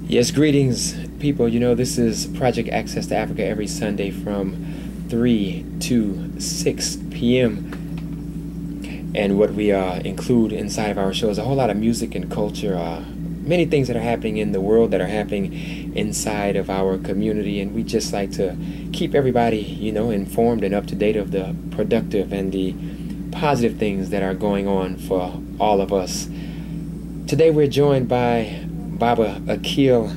Yes, greetings, people. You know, this is Project Access to Africa every Sunday from 3 to 6 p.m. And what we include inside of our show is a whole lot of music and culture, many things that are happening in the world that are happening inside of our community. And we just like to keep everybody, you know, informed and up to date of the productive and the positive things that are going on for all of us. Today we're joined by Baba Akil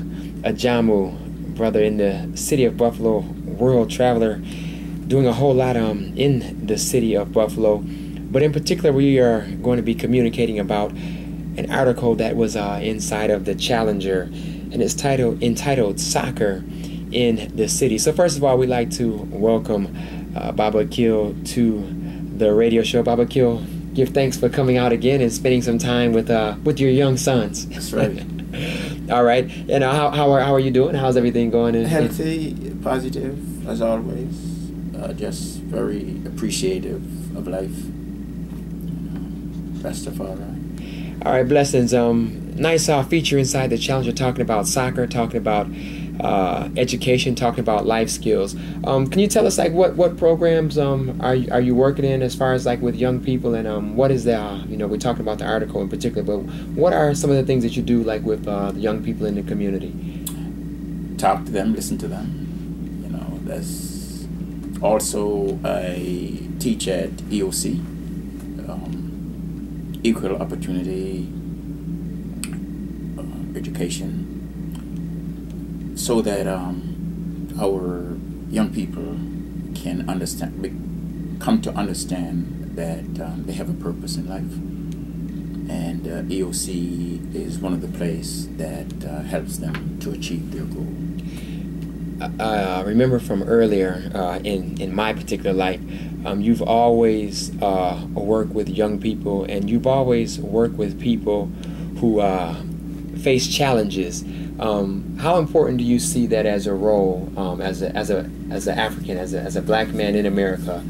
Ajamu, brother in the city of Buffalo, world traveler, doing a whole lot in the city of Buffalo. But in particular, we are going to be communicating about an article that was inside of the Challenger, and it's entitled Soccer in the City. So first of all, we'd like to welcome Baba Akil to the radio show. Baba Akil, give thanks for coming out again and spending some time with your young sons. That's right. All right. And how are you doing? How's everything going? Healthy, positive, as always. Just very appreciative of life. Best of all right. All right, blessings. Nice feature inside the Challenger, talking about soccer, talking about education, talking about life skills. Can you tell us, like, what programs are you working in as far as, like, with young people, and what is the you know, we're talking about the article in particular, but what are some of the things that you do, like, with the young people in the community? Talk to them, listen to them. You know, that's also I teach at EOC, Equal Opportunity Education, so that our young people can come to understand that they have a purpose in life. And EOC is one of the places that helps them to achieve their goal. I remember from earlier in my particular life, you've always worked with young people, and you've always worked with people who face challenges. How important do you see that as a role, as an African, as a black man in America,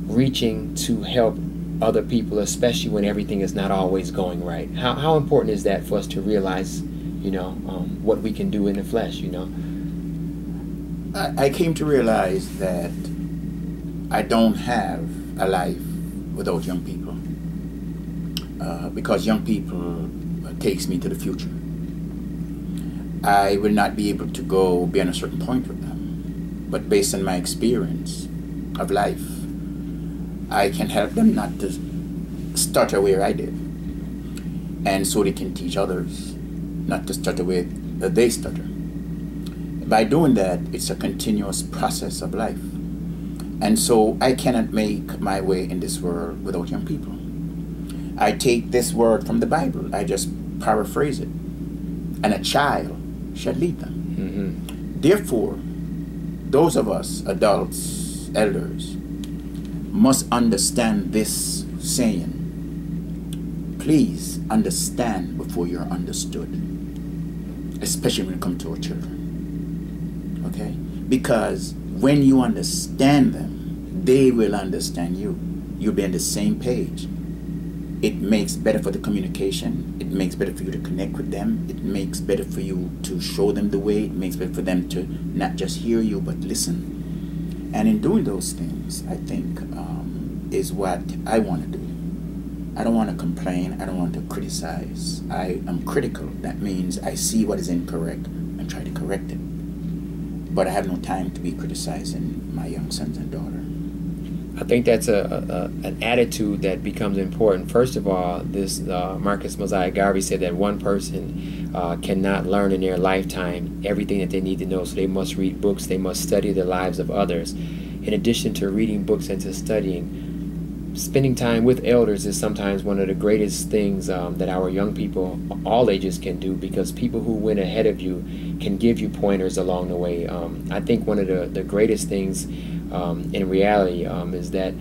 reaching to help other people, especially when everything is not always going right? How important is that for us to realize, you know, what we can do in the flesh, you know? I came to realize that I don't have a life without young people, because young people takes me to the future. I will not be able to go beyond a certain point with them, but based on my experience of life, I can help them not to stutter where I did, and so they can teach others not to stutter where they stutter. By doing that, it's a continuous process of life. And so I cannot make my way in this world without young people. I take this word from the Bible, I just paraphrase it. And a child shall lead them. Mm-hmm. Therefore, those of us, adults, elders, must understand this saying. Please understand before you're understood, especially when it comes to our children. Okay? Because when you understand them, they will understand you. You'll be on the same page. It makes better for the communication. It makes better for you to connect with them. It makes better for you to show them the way. It makes better for them to not just hear you, but listen. And in doing those things, I think, is what I want to do. I don't want to complain. I don't want to criticize. I am critical. That means I see what is incorrect and try to correct it. But I have no time to be criticizing my young sons and daughter. I think that's an attitude that becomes important. First of all, this Marcus Mosiah Garvey said that one person cannot learn in their lifetime everything that they need to know. So they must read books. They must study the lives of others. In addition to reading books and to studying, spending time with elders is sometimes one of the greatest things that our young people, all ages, can do, because people who went ahead of you can give you pointers along the way. I think one of the greatest things in reality is that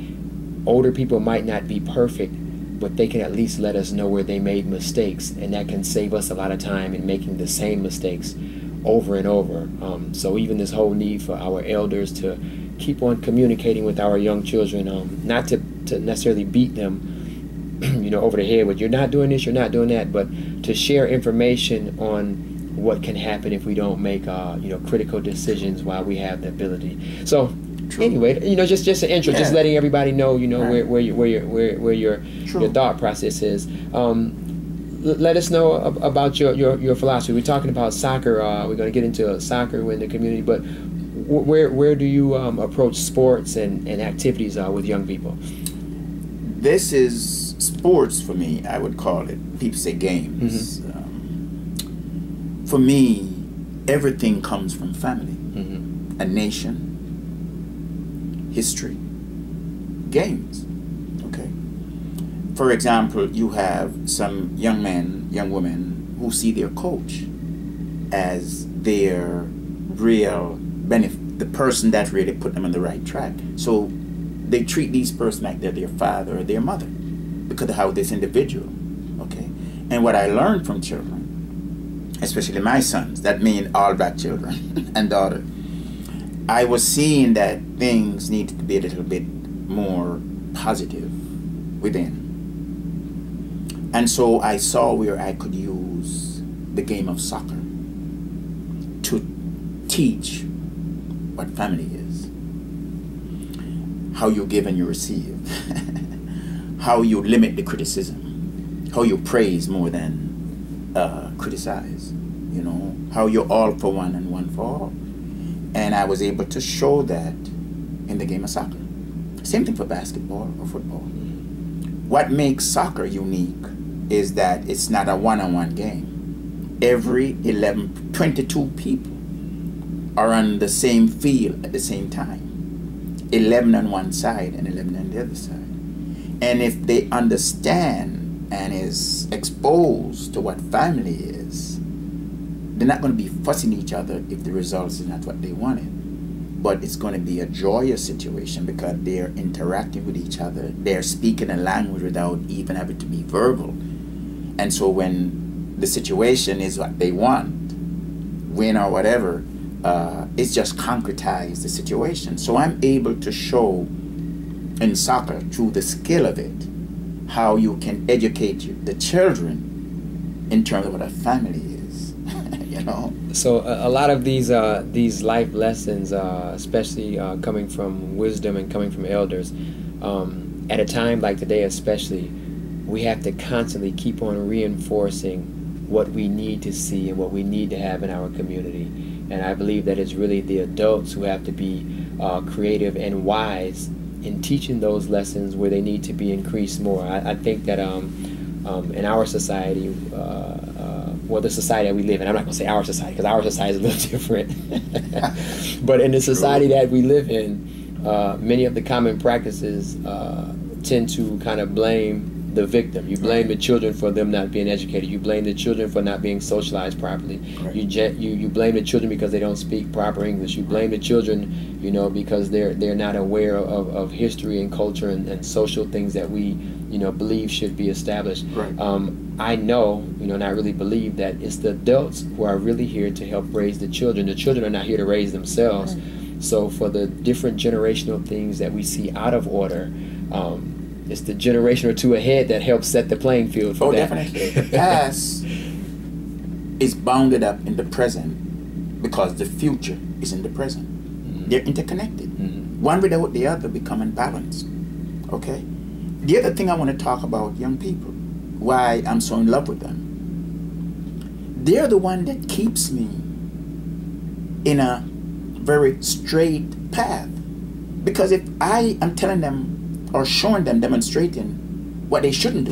older people might not be perfect, but they can at least let us know where they made mistakes, and that can save us a lot of time in making the same mistakes over and over. So even this whole need for our elders to keep on communicating with our young children, not to necessarily beat them, you know, over the head with, you're not doing this, you're not doing that, but to share information on what can happen if we don't make critical decisions while we have the ability. So True. anyway, just an intro, just letting everybody know, Right. where your thought process is. Let us know about your philosophy. We're talking about soccer. We're going to get into soccer in the community, but where do you approach sports and activities with young people? This is sports for me, I would call it. People say games. For me, everything comes from family, a nation, history, games. Okay. For example, you have some young men, young women who see their coach as their real benefit, the person that really put them on the right track. So they treat these persons like they're their father or their mother because of how this individual. Okay. And what I learned from children, especially my sons, that mean all black children and daughter, I was seeing that things needed to be a little bit more positive within. And so I saw where I could use the game of soccer to teach what family is, how you give and you receive, how you limit the criticism, how you praise more than criticize, how you're all for one and one for all. And I was able to show that in the game of soccer. Same thing for basketball or football. What makes soccer unique is that it's not a one-on-one game. Every 22 people are on the same field at the same time. 11 on one side and 11 on the other side. And if they understand and is exposed to what family is, they're not going to be fussing each other if the results is not what they wanted. But it's going to be a joyous situation because they're interacting with each other. They're speaking a language without even having to be verbal. And so when the situation is what they want, win or whatever, it's just concretized the situation. So I'm able to show in soccer through the skill of it how you can educate the children in terms of what a family is. So a lot of these life lessons, especially coming from wisdom and coming from elders, at a time like today especially, we have to constantly keep on reinforcing what we need to see and what we need to have in our community. And I believe that it's really the adults who have to be creative and wise in teaching those lessons where they need to be increased more. I think that in our society, the society that we live in, I'm not going to say our society because our society is a little different, but in the society that we live in, many of the common practices tend to kind of blame the victim. You blame the children for them not being educated. You blame the children for not being socialized properly. Right. You blame the children because they don't speak proper English. You blame the children, because they're not aware of history and culture and social things that we, believe should be established. Right. I know, and I really believe that it's the adults who are really here to help raise the children. The children are not here to raise themselves. Right. So for the different generational things that we see out of order, it's the generation or two ahead that helps set the playing field for that. Definitely. The past is bounded up in the present because the future is in the present. Mm-hmm. They're interconnected. Mm-hmm. One without the other become unbalanced. Okay? The other thing I want to talk about young people, why I'm so in love with them. They're the one that keeps me in a very straight path. Because if I am telling them or showing them, demonstrating what they shouldn't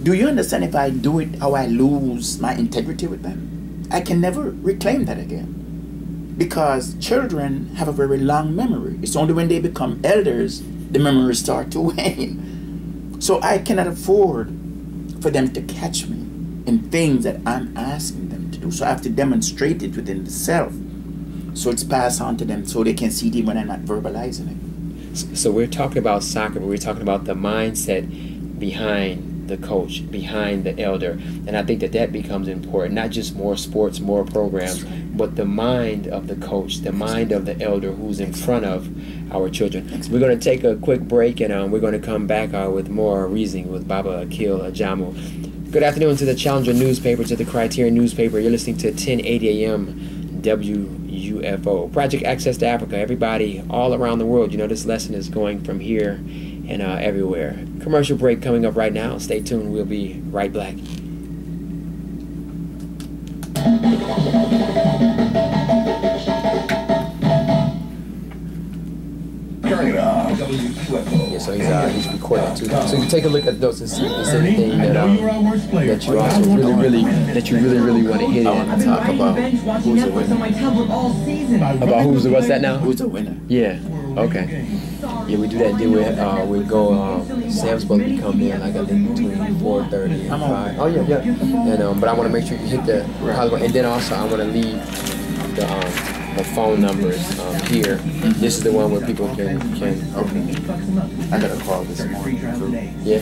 do you understand if I do it, how I lose my integrity with them? I can never reclaim that again. Because children have a very long memory. It's only when they become elders, the memories start to wane. So I cannot afford for them to catch me in things that I'm asking them to do. So I have to demonstrate it within the self. So it's passed on to them so they can see it when I'm not verbalizing it. So we're talking about soccer, but we're talking about the mindset behind the coach, behind the elder. And I think that becomes important, not just more sports, more programs, but the mind of the coach, the mind of the elder who's in front of our children. We're going to take a quick break, and we're going to come back with more Reasoning with Baba Akil Ajamu. Good afternoon to the Challenger newspaper, to the Criterion newspaper. You're listening to 1080 AM WUFO. Project Access to Africa. Everybody all around the world, you know, this lesson is going from here and everywhere. Commercial break coming up right now. Stay tuned. We'll be right back. Yeah, so he's recording too. So you take a look at those and see if there's anything that you also really want to hit in. I want to talk about who's the winner. About what's that now? Who's the winner? Yeah. Okay. Yeah, we do that. Then we go. Sam's supposed to be coming in like I think between 4:30 and 5. Oh yeah. And but I want to make sure you hit the and then also I want to leave the phone numbers here. This is the one where people can. Okay. I got a call this morning. Yeah.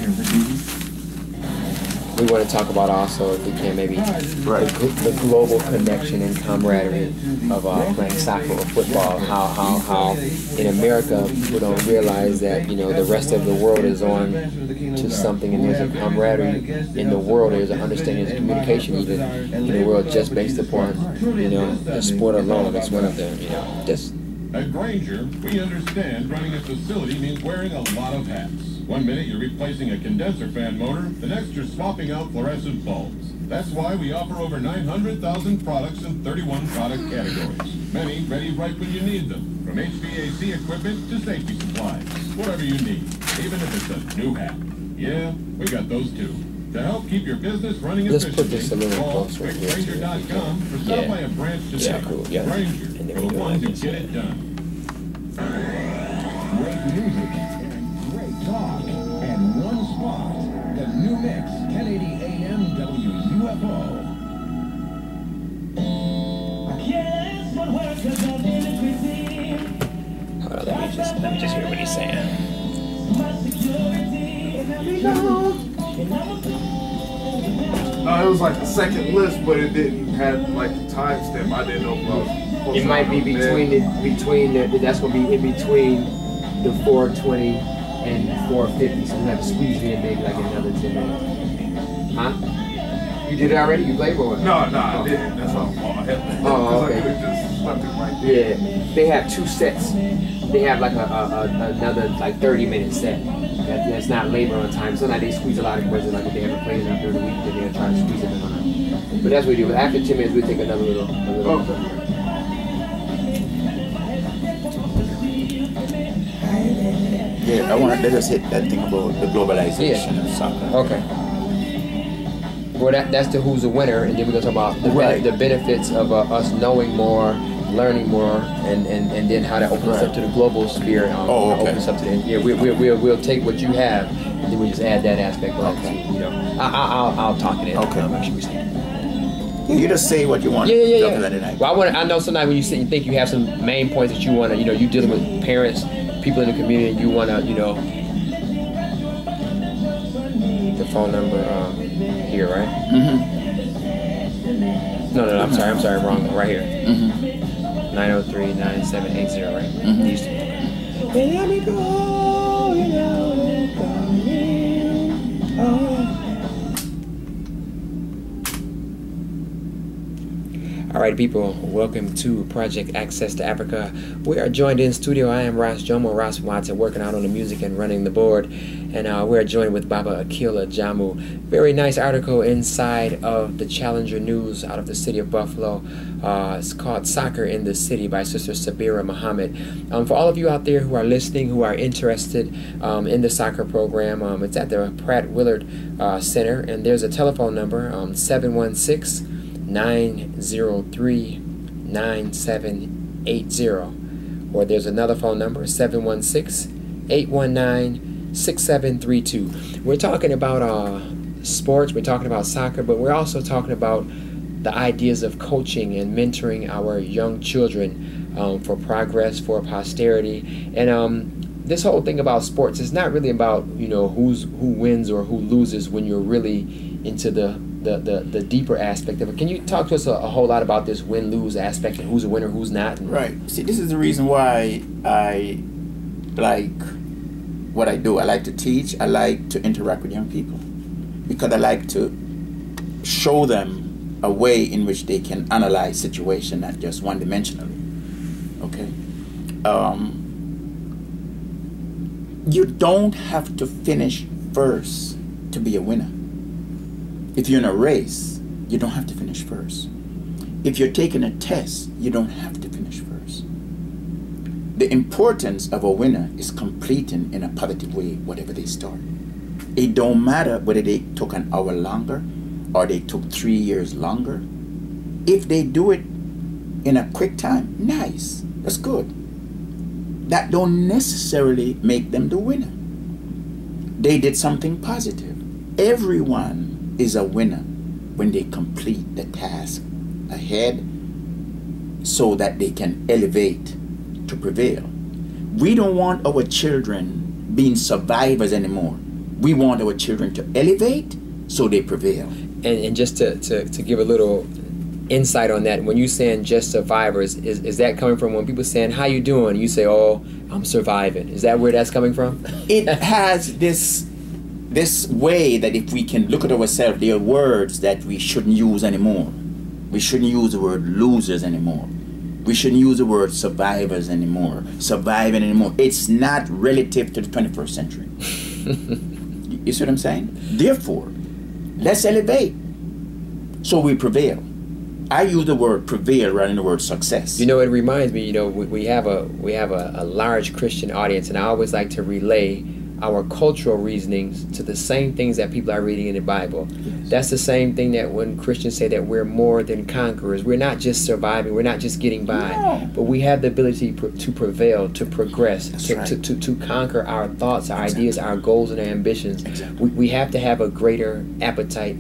We want to talk about also, if we can, maybe the global connection and camaraderie of playing soccer or football. How in America people don't realize that, you know, the rest of the world is on to something, and there's a camaraderie in the world. There's an understanding, there's communication even in the world just based upon, you know, the sport alone. It's one of the, you know, just. At Granger, we understand running a facility means wearing a lot of hats. 1 minute you're replacing a condenser fan motor, the next you're swapping out fluorescent bulbs. That's why we offer over 900,000 products in 31 product categories. Many ready right when you need them, from HVAC equipment to safety supplies. Whatever you need, even if it's a new hat. Yeah, we got those too. To help keep your business running Let's efficiently, put this a little closer here. Granger.com or stop by a branch today. Yeah, cool. Yeah. Granger, And then the we go ones who like get it done. Great music and great talk and one spot. The new mix, 1080 AM WUFO. Hold on, let me just hear what he's saying. It was like the second list, but it didn't have like the timestamp. I didn't know if I was supposed It to might be put it between that's gonna be in between the 420 and 450. So we have to squeeze in maybe like another 10 minutes. Huh? You did it already? You played for it? No, I didn't. That's all. Oh, okay. I could have just left it right there. Yeah, they have 2 sets. They have like another like 30-minute set. That's not labor on time. Sometimes they squeeze a lot of questions, like if they haven't played enough during the week, then they'll try to squeeze it in on them. But that's what we do. After 10 minutes, we take another little. Okay. Yeah, I want to let us hit that thing about the globalization of soccer. Okay. Well, that's the who's the winner, and then we're gonna talk about the benefits of us knowing more, learning more, and then how that opens us up to the global sphere. Opens up to the we'll take what you have, and then we just add that aspect. Okay. You know, I'll talk it in. Okay. Make sure we see. You just say what you want. Yeah. Well, I know sometimes when you sit and think you have some main points that you want to, you know, you dealing with parents, people in the community, and you want to, you know, the phone number here, right? Mm-hmm. No, I'm sorry, wrong, right here. Mm-hmm. 903-9780, right? Mm-hmm. These two. Let me go, you know, All right, people, welcome to Project Access to Africa. We are joined in studio. I am Ajamu, Muata, working out on the music and running the board. And we're joined with Baba Ajamu. Very nice article inside of the Challenger News out of the city of Buffalo. It's called Soccer in the City by Sister Sabira Muhammad. For all of you out there who are listening, who are interested in the soccer program, it's at the Pratt Willard Center. And there's a telephone number, 716-903-9780. Or there's another phone number, 716-819-6732. We're talking about sports, we're talking about soccer, but we're also talking about the ideas of coaching and mentoring our young children for progress, for posterity. And this whole thing about sports is not really about, you know, who wins or who loses when you're really into the deeper aspect of it. Can you talk to us a whole lot about this win-lose aspect and who's a winner, who's not? Right. See, this is the reason why I like what I do. I like to teach. I like to interact with young people because I like to show them a way in which they can analyze situation, not just one-dimensionally. Okay? You don't have to finish first to be a winner. If you're in a race, you don't have to finish first. If you're taking a test, you don't have to finish first. The importance of a winner is completing in a positive way whatever they start. It don't matter whether they took an hour longer or they took 3 years longer. If they do it in a quick time, nice, that's good. That don't necessarily make them the winner. They did something positive. Everyone is a winner when they complete the task ahead so that they can elevate to prevail. We don't want our children being survivors anymore. We want our children to elevate so they prevail. And just to give a little insight on that, when you saying just survivors, is that coming from when people saying, how you doing? You say, oh, I'm surviving. Is that where that's coming from? It has this way that if we can look at ourselves, there are words that we shouldn't use anymore. We shouldn't use the word losers anymore. We shouldn't use the word survivors anymore. Surviving anymore. It's not relative to the 21st century. You see what I'm saying? Therefore, let's elevate so we prevail. I use the word prevail rather than the word success. You know, it reminds me, you know, we have a large Christian audience, and I always like to relay our cultural reasonings to the same things that people are reading in the Bible. Yes. That's the same thing that when Christians say that we're more than conquerors. We're not just surviving, we're not just getting by, no. but we have the ability to prevail, to progress, Right. to conquer our thoughts, our Exactly. ideas, our goals, and our ambitions. Exactly. We have to have a greater appetite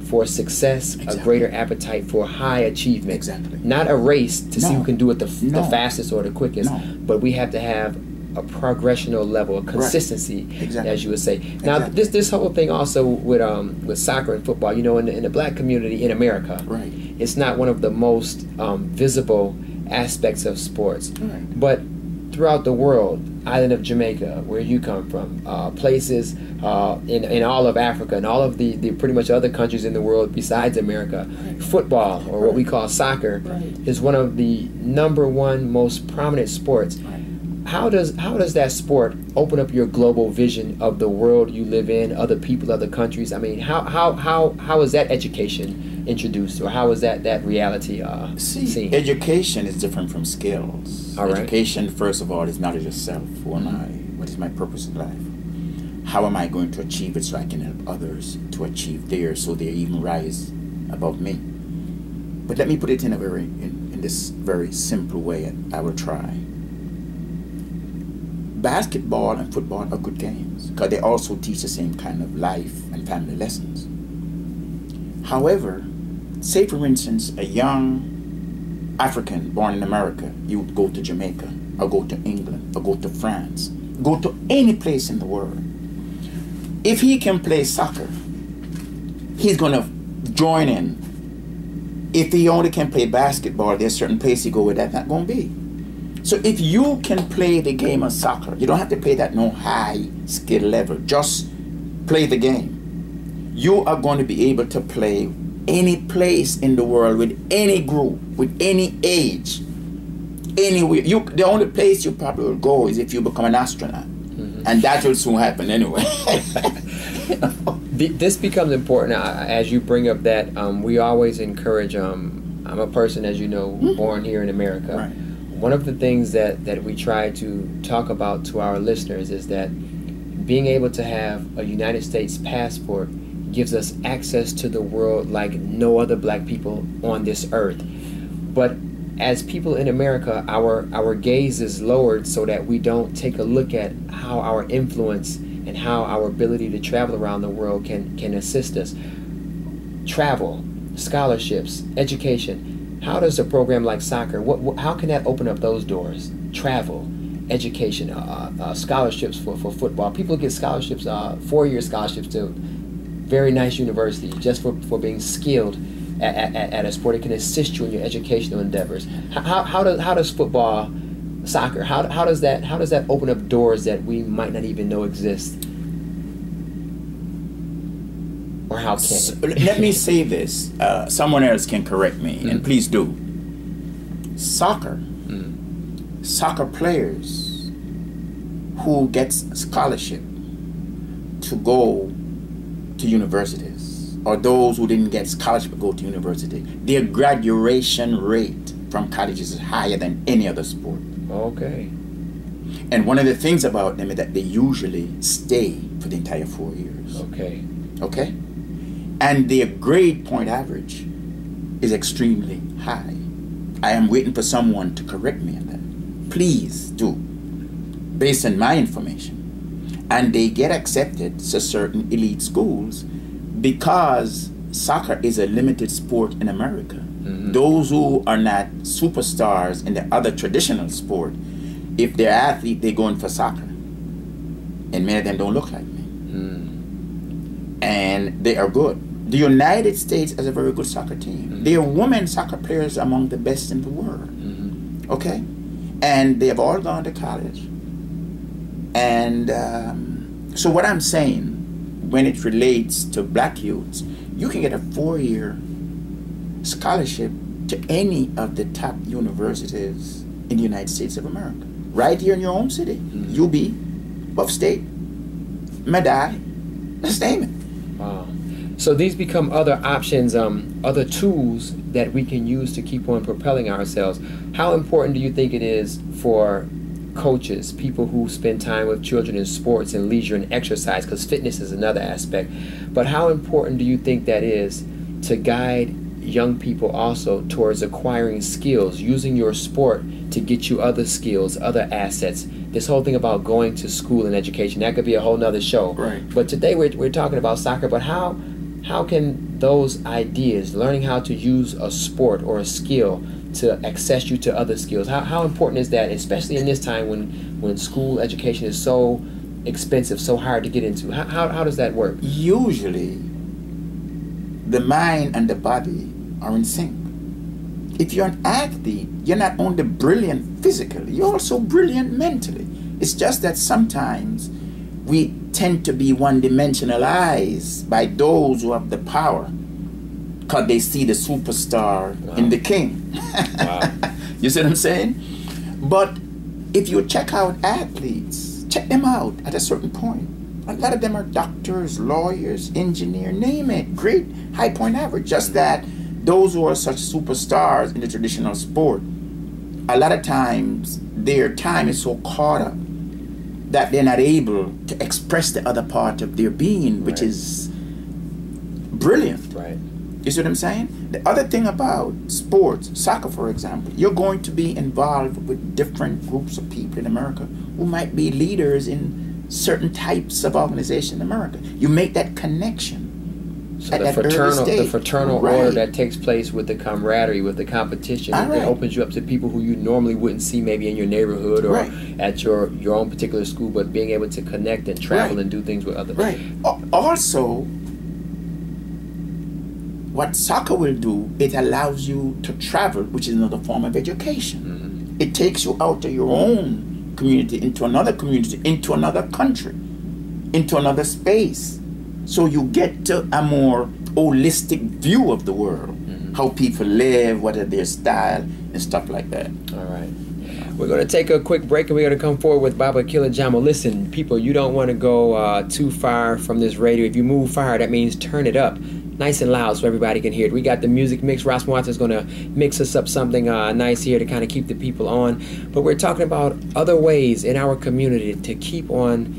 for success, Exactly. a greater appetite for high achievement. Exactly. Not a race to see No. who can do it the No. fastest or the quickest, No. but we have to have a progressional level, a consistency, Exactly. as you would say. Now, Exactly. this whole thing also with soccer and football, you know, in the black community in America, Right. it's not one of the most visible aspects of sports. Right. But throughout the world, island of Jamaica, where you come from, places in all of Africa and all of the pretty much other countries in the world besides America, football, or what we call soccer, Right. is one of the #1 most prominent sports. Right. How does that sport open up your global vision of the world you live in, other people, other countries? I mean, how is that education introduced, or how is that reality seen? Education is different from skills. All right. Education, first of all, is not yourself. Who am I? What is my purpose in life? How am I going to achieve it so I can help others to achieve theirs, so they even rise above me? But let me put it in this very simple way, and I will try. Basketball and football are good games because they also teach the same kind of life and family lessons. However, say for instance, a young African born in America, you would go to Jamaica, or go to England, or go to France, go to any place in the world. If he can play soccer, he's going to join in. If he only can play basketball, there's certain place he go where that's not going to be. So if you can play the game of soccer, you don't have to play that no high skill level. Just play the game. You are going to be able to play any place in the world with any group, with any age, anywhere. The only place you probably will go is if you become an astronaut, and that will soon happen anyway. This becomes important as you bring up that we always encourage. I'm a person, as you know, born here in America. Right. One of the things that we try to talk about to our listeners is that being able to have a United States passport gives us access to the world like no other black people on this earth. But as people in America, our gaze is lowered so that we don't take a look at how our influence and how our ability to travel around the world can assist us. Travel, scholarships, education. How does a program like soccer, how can that open up those doors? Travel, education, scholarships for football. People get scholarships, 4-year scholarships to very nice universities just for being skilled at a sport. It can assist you in your educational endeavors. How does football, soccer, how does that open up doors that we might not even know exist? Or how can it? Let me say this. Someone else can correct me, and please do. Soccer players who gets scholarship to go to universities, or those who didn't get scholarship to go to university, their graduation rate from colleges is higher than any other sport. Okay. And one of the things about them is that they usually stay for the entire 4 years. Okay. Okay? And their grade point average is extremely high. I am waiting for someone to correct me on that. Please do, based on my information. And they get accepted to certain elite schools because soccer is a limited sport in America. Those who are not superstars in the other traditional sport, if they're athlete, they're going for soccer. And many of them don't look like me. And they are good. The United States has a very good soccer team. Their women soccer players are among the best in the world. Okay? And they have all gone to college. And so what I'm saying, when it relates to black youths, you can get a 4-year scholarship to any of the top universities in the United States of America. Right here in your own city. UB, Buff State, Medai, let's name it. Wow. So these become other options, other tools that we can use to keep on propelling ourselves. How important do you think it is for coaches, people who spend time with children in sports and leisure and exercise, because fitness is another aspect, but how important do you think that is to guide young people also towards acquiring skills, using your sport to get you other skills, other assets? This whole thing about going to school and education, that could be a whole nother show. Right. But today we're talking about soccer, but how can those ideas, learning how to use a sport or a skill to access you to other skills, how important is that, especially in this time when school education is so expensive, so hard to get into? How does that work? Usually, the mind and the body are in sync. If you're an athlete, you're not only brilliant physically, you're also brilliant mentally. It's just that sometimes we tend to be one-dimensionalized by those who have the power, because they see the superstar in the king. Wow. You see what I'm saying? But if you check out athletes, check them out at a certain point. A lot of them are doctors, lawyers, engineers, name it. Great high point average. Just that those who are such superstars in the traditional sport, a lot of times their time is so caught up that they're not able to express the other part of their being, which is brilliant. Right. You see what I'm saying? The other thing about sports, soccer for example, you're going to be involved with different groups of people in America who might be leaders in certain types of organization in America. You make that connection. So the fraternal Right. order that takes place with the camaraderie, with the competition, All right. it opens you up to people who you normally wouldn't see maybe in your neighborhood or Right. at your own particular school, but being able to connect and travel Right. and do things with others. Right. Also, what soccer will do, it allows you to travel, which is another form of education. It takes you out of your own community, into another community, into another country, into another space. So you get to a more holistic view of the world, how people live, what are their style, and stuff like that. All right. We're going to take a quick break and we're going to come forward with Baba Killer Ajamu. Listen, people, you don't want to go too far from this radio. If you move far, that means turn it up nice and loud so everybody can hear it. We got the music mix. Ross Muata is going to mix us up something nice here to kind of keep the people on. But we're talking about other ways in our community to keep on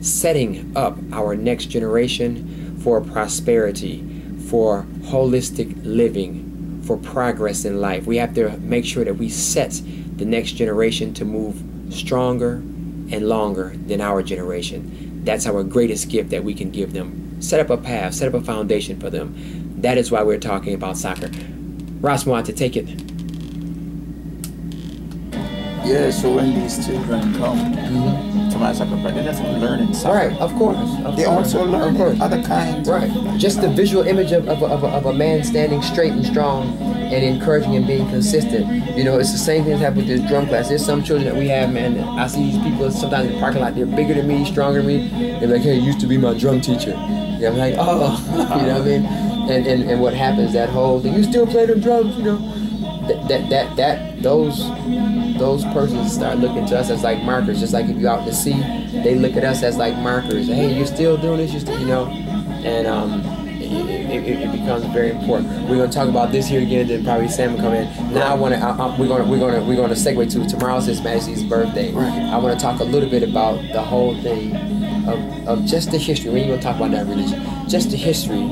setting up our next generation for prosperity, for holistic living, for progress in life. We have to make sure that we set the next generation to move stronger and longer than our generation. That's our greatest gift that we can give them. Set up a path, set up a foundation for them. That is why we're talking about soccer. Ross Muata, take it. Yeah, so when these children come to my sacrifice, they're not only learning something. Right, of course. They also learn other kinds. Right. Just the visual image of a man standing straight and strong and encouraging and being consistent. You know, it's the same thing that happened with this drum class. There's some children that we have, man, that I see these people sometimes in the parking lot, they're bigger than me, stronger than me. They're like, hey, you used to be my drum teacher. Yeah, I'm like, oh, you know what I mean? And what happens, that whole thing, you still play the drums, you know? Those persons start looking to us as like markers, just like if you're out to sea, they look at us as like markers. Hey, you're still doing this, you know, and it becomes very important. We're gonna talk about this here again, then probably Sam will come in. Now we're gonna segue to tomorrow's His Majesty's birthday. Right. I want to talk a little bit about the whole thing of just the history. We ain't gonna talk about that religion, just the history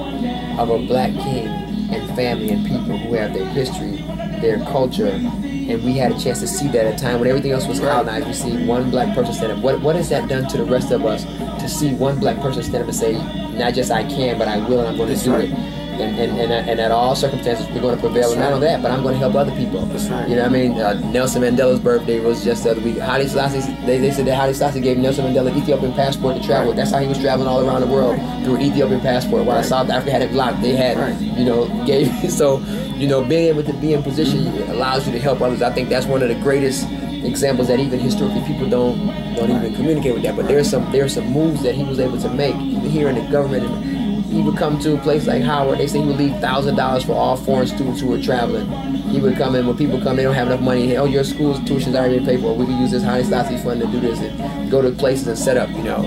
of a black king and family and people who have their history, their culture, and we had a chance to see that at a time when everything else was colonized. We see one black person stand up. What has that done to the rest of us to see one black person stand up and say, not just I can, but I will, and I'm going to do it. And at all circumstances, we're going to prevail. And not only that, but I'm going to help other people. That's right. You know what I mean? Nelson Mandela's birthday was just the other week. Haile Selassie, they said that Haile Selassie gave Nelson Mandela an Ethiopian passport to travel. That's how he was traveling all around the world, through an Ethiopian passport. While South Africa had it blocked, they had, you know, gave. So, you know, being able to be in position allows you to help others. I think that's one of the greatest examples that even historically people don't even communicate with that. But there's some moves that he was able to make, even here in the government. He would come to a place like Howard. They say he would leave $1,000 for all foreign students who were traveling. He would come in when people come, they don't have enough money. Oh, your school's tuition's already been paid for. We can use this Haile Selassie fund to do this and go to places and set up. You know,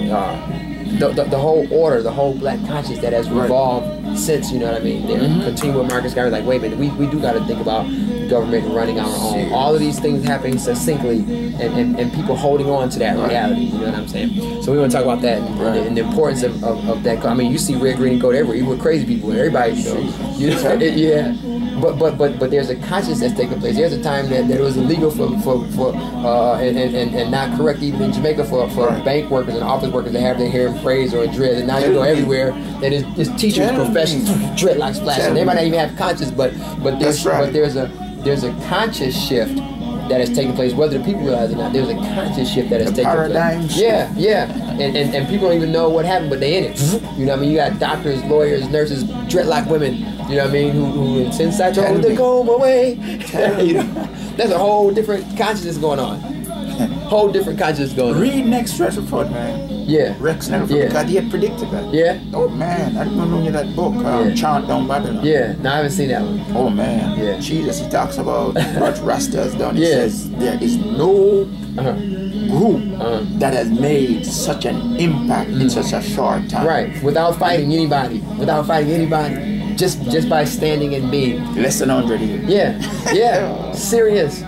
the whole order, the whole black conscience that has revolved since. You know what I mean? They're continuing with Marcus Garvey. Like, wait a minute, we do got to think about government and running our own. All of these things happening succinctly, and people holding on to that reality. You know what I'm saying? So we want to talk about that and the importance of that. I mean, you see red, green, and gold everywhere. Even with crazy people, everybody, you know, yeah. But there's a conscience that's taking place. There's a time that it was illegal and not correct even in Jamaica for bank workers and office workers to have their hair in braids or in dreads. And now you go everywhere and it's teachers' professions, dreadlocks flashing. They might not even have conscience, but there's a conscious shift that has taken place, whether the people realize it or not. There's a conscious shift that has taken place. Yeah. And people don't even know what happened, but they in it. You know what I mean? You got doctors, lawyers, nurses, dreadlock women, you know what I mean, who since I told them to go away. You know, there's a whole different consciousness going on. Whole different consciousness going on. Read next stress report, man. Yeah. Rex never because he had predicted that. Yeah. Oh man, I didn't know that book, Chant Down Babylon. Yeah, no, I haven't seen that one. Oh man. Yeah. Jesus, he talks about what Rasta has done. He says there is no group that has made such an impact in such a short time. Right. Without fighting anybody. Just by standing and being. Less than 100 years. Yeah. Serious.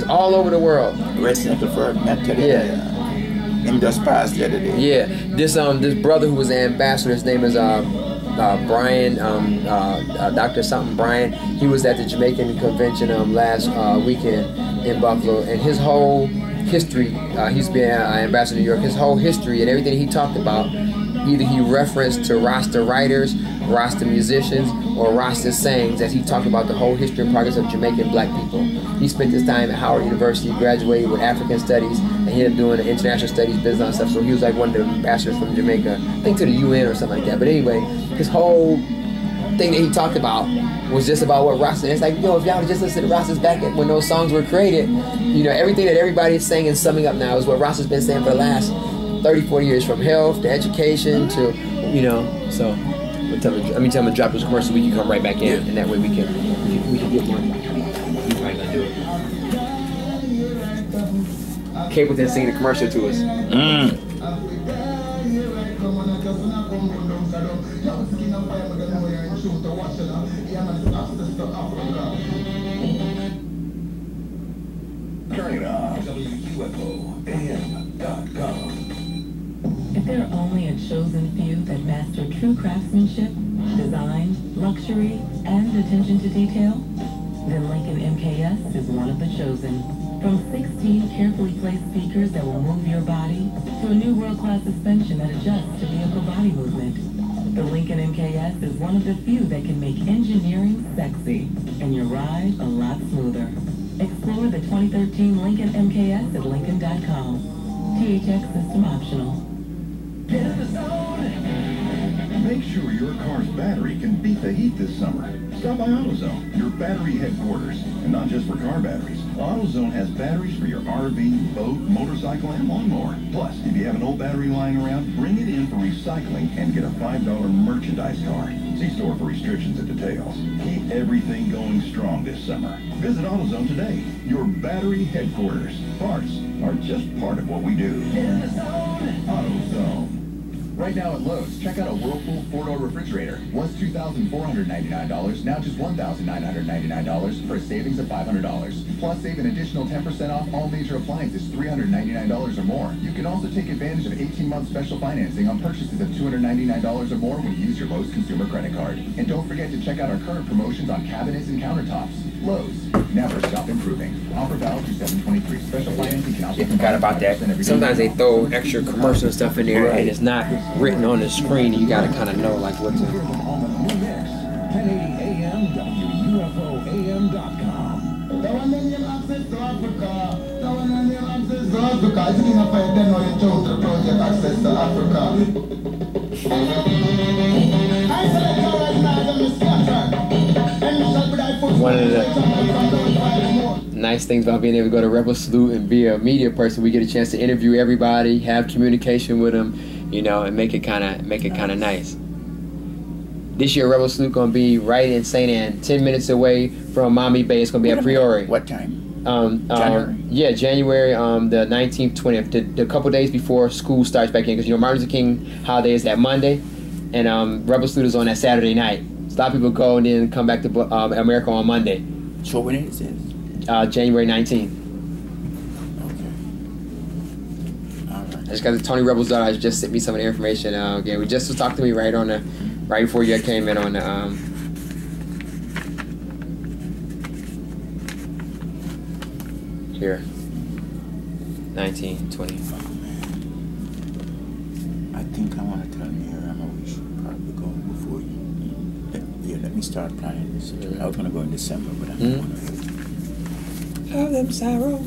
All over the world. Red Central for mentally. Him just passed the other day. Yeah, this brother who was the ambassador, his name is Brian, Dr. something Brian. He was at the Jamaican convention last weekend in Buffalo, and his whole history, he's been ambassador to New York. His whole history and everything he talked about, either he referenced to Rasta writers, Rasta musicians, or Rasta sayings as he talked about the whole history and progress of Jamaican black people. He spent his time at Howard University, graduated with African Studies, and he ended up doing international studies, business and stuff. So he was like one of the ambassadors from Jamaica, I think to the UN or something like that. But anyway, his whole thing that he talked about was just about what Rasta. And it's like, if y'all just listen to Rastas back when those songs were created, everything that everybody is saying and summing up now is what Rasta's been saying for the last 30, 40 years, from health to education to, so tell him to drop his commercial so we can come right back in, and that way we can get more. He's probably gonna do it. Capleton singing the commercial to us. Turn it off. WUFOAM.com. If there are only a chosen few that master true craftsmanship, design, luxury, and attention to detail, then Lincoln MKS is one of the chosen. From 16 carefully placed speakers that will move your body to a new world-class suspension that adjusts to vehicle body movement, the Lincoln MKS is one of the few that can make engineering sexy and your ride a lot smoother. Explore the the 2013 Lincoln MKS at Lincoln.com. THX system optional. Make sure your car's battery can beat the heat this summer. Stop by AutoZone, your battery headquarters. And not just for car batteries. AutoZone has batteries for your RV, boat, motorcycle, and lawnmower. Plus, if you have an old battery lying around, bring it in for recycling and get a $5 merchandise card. See store for restrictions and details. Keep everything going strong this summer. Visit AutoZone today, your battery headquarters. Parts are just part of what we do. AutoZone. Right now at Lowe's, check out a Whirlpool 4-door refrigerator. Once $2,499, now just $1,999 for a savings of $500. Plus, save an additional 10% off all major appliances, $399 or more. You can also take advantage of 18-month special financing on purchases of $299 or more when you use your Lowe's consumer credit card. And don't forget to check out our current promotions on cabinets and countertops. Lowe's, never stop improving. Offer valid through 7/23. Special financing can also I forgot about that. Sometimes they throw extra commercial stuff in there and it's not written on the screen. You gotta kind of know like what to. On the new mix, 1080 AM WUFOAM.com. The one that name access to Africa. The one that name access to Africa. I think if I then know the project access to Africa. I select your right now, the scatter. One of the nice things about being able to go to Rebel Salute and be a media person, we get a chance to interview everybody, have communication with them, you know, and make it kind of nice. This year, Rebel Salute gonna be right in St. Ann, 10 minutes away from Miami Bay. It's gonna be at Priori. What time? January. Yeah, January the 19th, 20th, the couple days before school starts back in, because you know Martin Luther King holiday is that Monday, and Rebel Salute is on that Saturday night. So a lot of people go and then come back to America on Monday. So when is it? January 19th. Okay. All right. I just got the Tony Rebel's daughter just sent me some of the information. Again, we just was talking to me right before you came in on the here. 19, 20. Oh, man. I think I want to tell Miriam we should probably go before you. Let me start planning this. I was going to go in December, but I'm going to. Love them sorrow.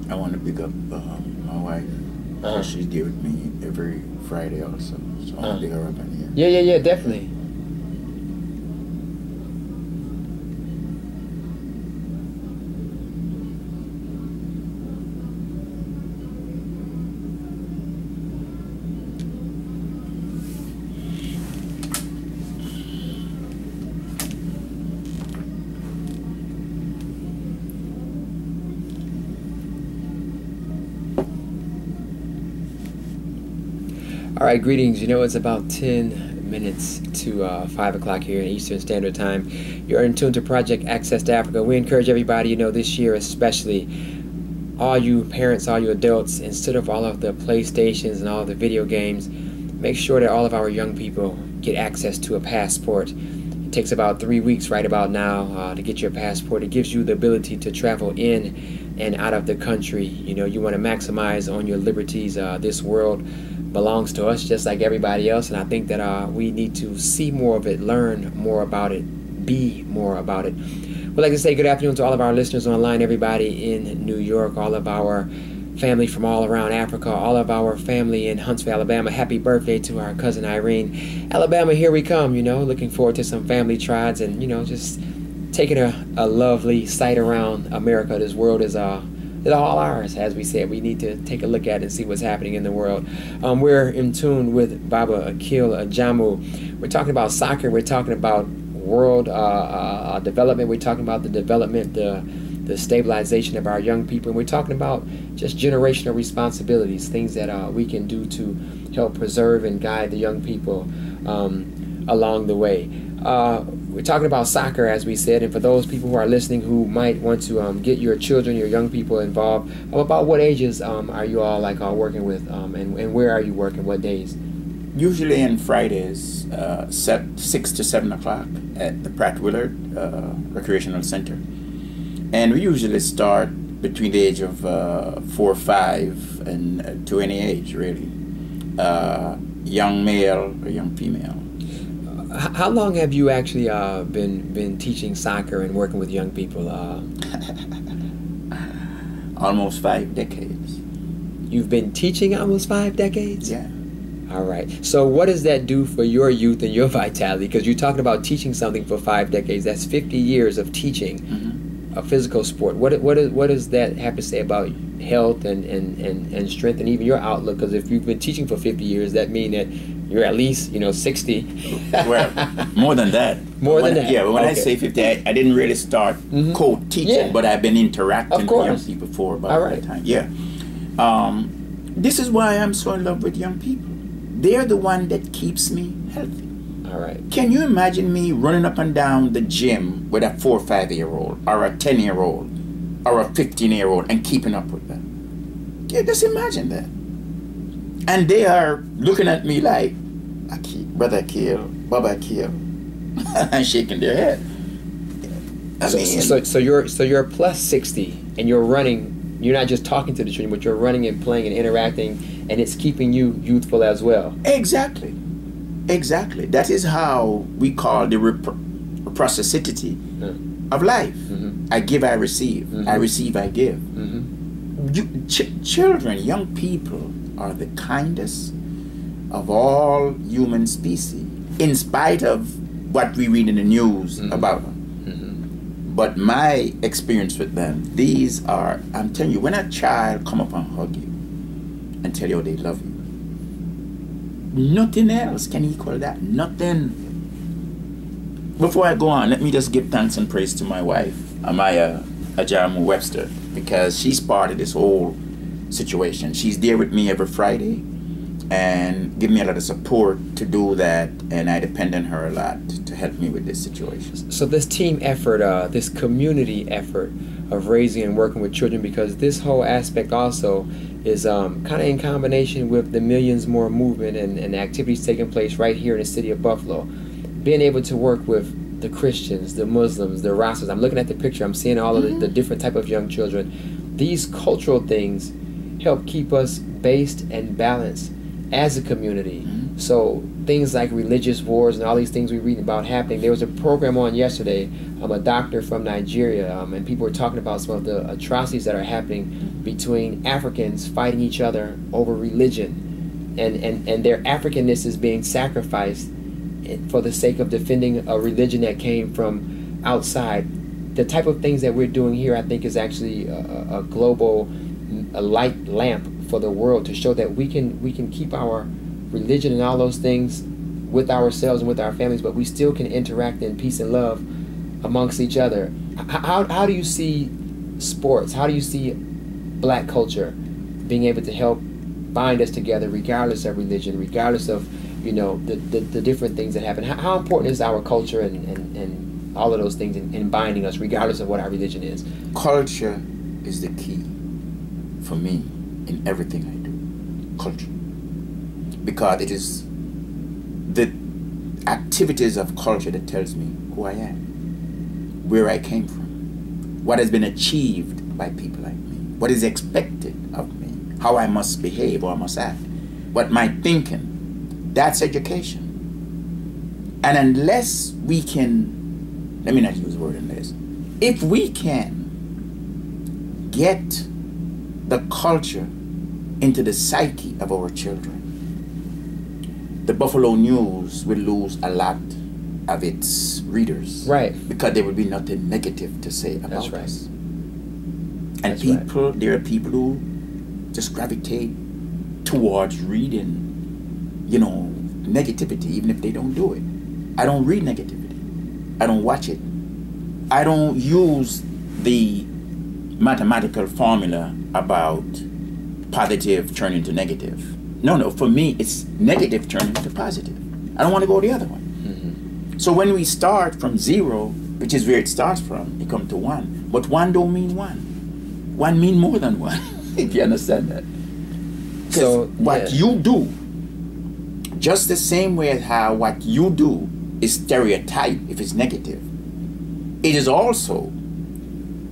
I want to pick up my wife. She's there with me every Friday also. So I want to pick her up in here. Yeah, definitely. All right, greetings. You know, it's about 10 minutes to 5 o'clock here in Eastern Standard Time. You're in tune to Project Access to Africa. We encourage everybody, you know, this year especially, all you parents, all you adults, instead of all of the PlayStations and all of the video games, make sure that all of our young people get access to a passport. It takes about 3 weeks right about now to get your passport. It gives you the ability to travel in and out of the country. You know, you want to maximize on your liberties. This world belongs to us just like everybody else, and I think that we need to see more of it, learn more about it, be more about it. We'd like to say good afternoon to all of our listeners online, everybody in New York, all of our family from all around Africa, all of our family in Huntsville, Alabama. Happy birthday to our cousin Irene. Alabama, here we come, you know, looking forward to some family trides and, you know, just taking a lovely sight around America. This world is it's all ours, as we said. We need to take a look at it and see what's happening in the world. We're in tune with Baba Akil Ajamu. We're talking about soccer. We're talking about world development. We're talking about the development, the stabilization of our young people. And we're talking about just generational responsibilities, things that we can do to help preserve and guide the young people along the way. We're talking about soccer, as we said, and for those people who are listening who might want to get your children, your young people involved, about what ages are you all working with, and where are you working, what days? Usually on Fridays, 6 to 7 o'clock at the Pratt Willard Recreational Center. And we usually start between the age of 4 or 5 and to any age, really. Young male or young female. how long have you actually been teaching soccer and working with young people? Almost 5 decades. You've been teaching almost 5 decades? Yeah. All right. So what does that do for your youth and your vitality? Because you're talking about teaching something for 5 decades. That's 50 years of teaching a physical sport. What does that have to say about health and strength and even your outlook? Because if you've been teaching for 50 years, that means that you're at least 60. Well, more than that. More than that. Yeah, when I say 50, I didn't really start quote teaching, but I've been interacting with young people for about that time. Yeah. This is why I'm so in love with young people. They're the one that keeps me healthy. All right. Can you imagine me running up and down the gym with a 4 or 5-year-old or a 10-year-old or a 15-year-old and keeping up with them? Yeah, just imagine that. And they are looking at me like, Brother Akil, Baba Akil, and shaking their head. So you're plus 60 and you're running. You're not just talking to the children, but you're running and playing and interacting, and it's keeping you youthful as well. Exactly. Exactly. That is how we call the reciprocity of life. I give, I receive. I receive, I give. Children, young people are the kindest of all human species, in spite of what we read in the news about them. But my experience with them, these are, I'm telling you, when a child come up and hug you and tell you they love you, nothing else can equal that. Nothing. Before I go on, let me just give thanks and praise to my wife, Amaya Ajamu Webster, because she's part of this whole situation. She's there with me every Friday and give me a lot of support to do that, and I depend on her a lot to help me with this situation. So this team effort, this community effort of raising and working with children, because this whole aspect also is kind of in combination with the Millions More movement and activities taking place right here in the city of Buffalo. Being able to work with the Christians, the Muslims, the Rastas. I'm looking at the picture, I'm seeing all of the different type of young children. These cultural things help keep us based and balanced as a community. So things like religious wars and all these things we read about happening. There was a program on yesterday, a doctor from Nigeria, and people were talking about some of the atrocities that are happening between Africans fighting each other over religion, and their Africanness is being sacrificed for the sake of defending a religion that came from outside. The type of things that we're doing here, I think, is actually a global light lamp for the world to show that we can keep our religion and all those things with ourselves and with our families, but we still can interact in peace and love amongst each other. How do you see sports? How do you see black culture being able to help bind us together regardless of religion, regardless of the different things that happen? How important is our culture and all of those things in binding us regardless of what our religion is? Culture is the key for me in everything I do. Culture. Because it is the activities of culture that tells me who I am, where I came from, what has been achieved by people like me, what is expected of me, how I must behave or I must act, what my thinking. That's education. And unless we can, let me not use the word unless, if we can get the culture into the psyche of our children, the Buffalo News will lose a lot of its readers. Right. Because there will be nothing negative to say about That's right. us. And That's people, there are people who just gravitate towards reading, negativity, even if they don't do it. I don't read negativity. I don't watch it. I don't use the mathematical formula about positive turning to negative. No, for me, it's negative turning to positive. I don't want to go the other way. So when we start from 0, which is where it starts from, you come to 1. But 1 don't mean 1. 1 mean more than 1, if you understand that. So what you do, just the same way as how what you do is stereotype if it's negative, it is also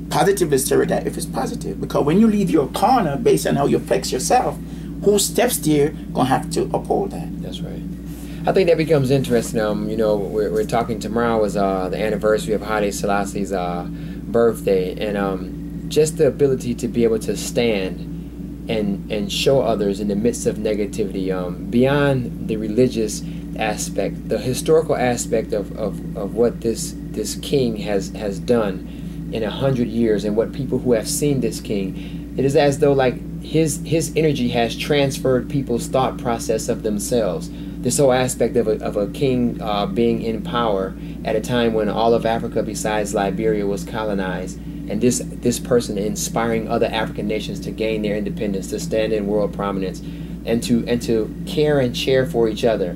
positively stereotype if it's positive. Because when you leave your corner based on how you flex yourself, who steps there gonna have to uphold that. That's right. I think that becomes interesting. You know, we're talking tomorrow is the anniversary of Haile Selassie's birthday, and just the ability to be able to stand and show others in the midst of negativity, beyond the religious aspect, the historical aspect of what this king has done in 100 years, and what people who have seen this king, it is as though like his energy has transferred people's thought process of themselves. This whole aspect of a king being in power at a time when all of Africa besides Liberia was colonized, and this person inspiring other African nations to gain their independence, to stand in world prominence, and to care and share for each other.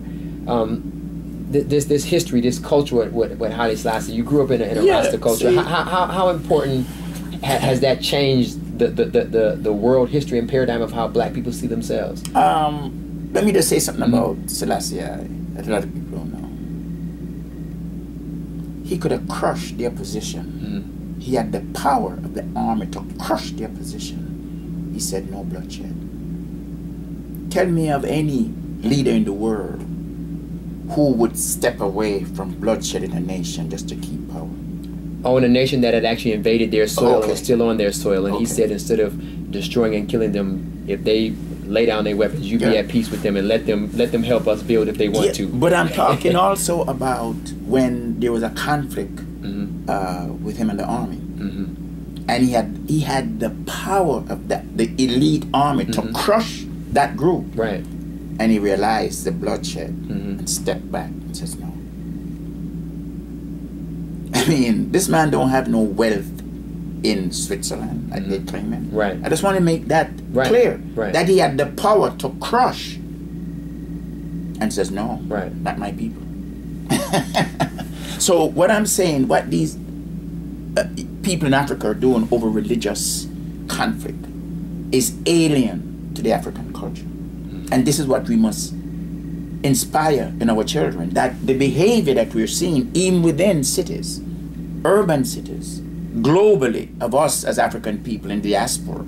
This history, this culture with Haile Selassie, you grew up in a Rasta culture. How important has that changed the world history and paradigm of how black people see themselves? Let me just say something about Selassie that a lot of people don't know. He could have crushed the opposition. He had the power of the army to crush the opposition. He said no bloodshed. Tell me of any leader in the world who would step away from bloodshed in a nation just to keep power. Oh, in a nation that had actually invaded their soil and was still on their soil. And he said instead of destroying and killing them, if they lay down their weapons, you be at peace with them and let them help us build if they want to. But I'm talking also about when there was a conflict with him and the army. And he had the power of the elite army to crush that group. Right. And he realized the bloodshed and stepped back and says no. I mean, this man don't have no wealth in Switzerland, like they claim it. Right. I just want to make that clear. Right. That he had the power to crush and says no, not my people. So what I'm saying, what these people in Africa are doing over religious conflict is alien to the African culture. And this is what we must inspire in our children, that the behavior that we're seeing even within cities, urban cities, globally, of us as African people in diaspora,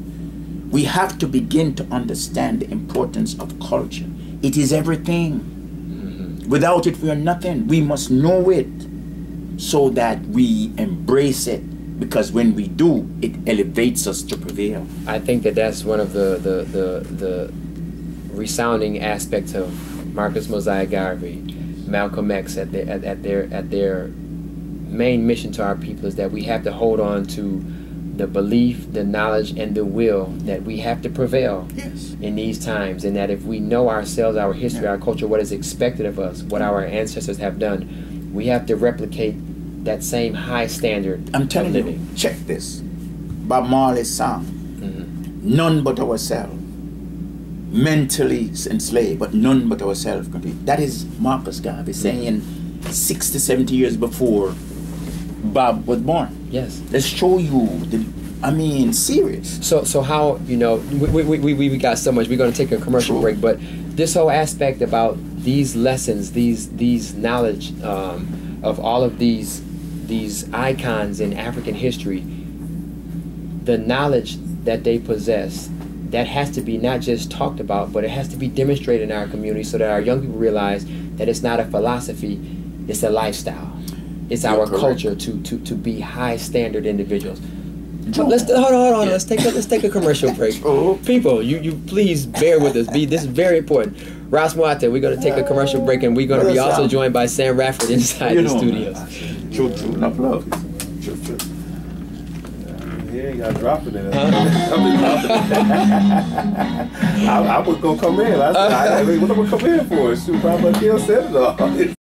we have to begin to understand the importance of culture. It is everything. Without it, we are nothing. We must know it so that we embrace it, because when we do, it elevates us to prevail. I think that's one of the resounding aspects of Marcus Mosiah Garvey, Malcolm X at their main mission to our people, is that we have to hold on to the belief, the knowledge, and the will that we have to prevail in these times, and that if we know ourselves, our history, our culture, what is expected of us, what our ancestors have done, we have to replicate that same high standard. I'm telling you, check this. Bob Marley's song, none but ourselves. Mentally enslaved, but none but ourselves complete. That is Marcus Garvey saying 60, 70 years before Bob was born. Yes. Let's show you I mean, serious. So how, you know, we got so much. We're going to take a commercial break, but this whole aspect about these lessons, these knowledge of all of these icons in African history, the knowledge that they possess, that has to be not just talked about, but it has to be demonstrated in our community so that our young people realize that it's not a philosophy, it's a lifestyle. It's our culture to be high standard individuals. But hold on. Let's take a commercial break. People, you please bear with us. This is very important. Ross Muata, we're going to take a commercial break, and we're going to be also joined by Sam Rafford inside the studios. True. Enough love. True. He ain't got to drop it in. I was going to come in. I said, what am I going to come in for? Shoot, Papa Kill said it all.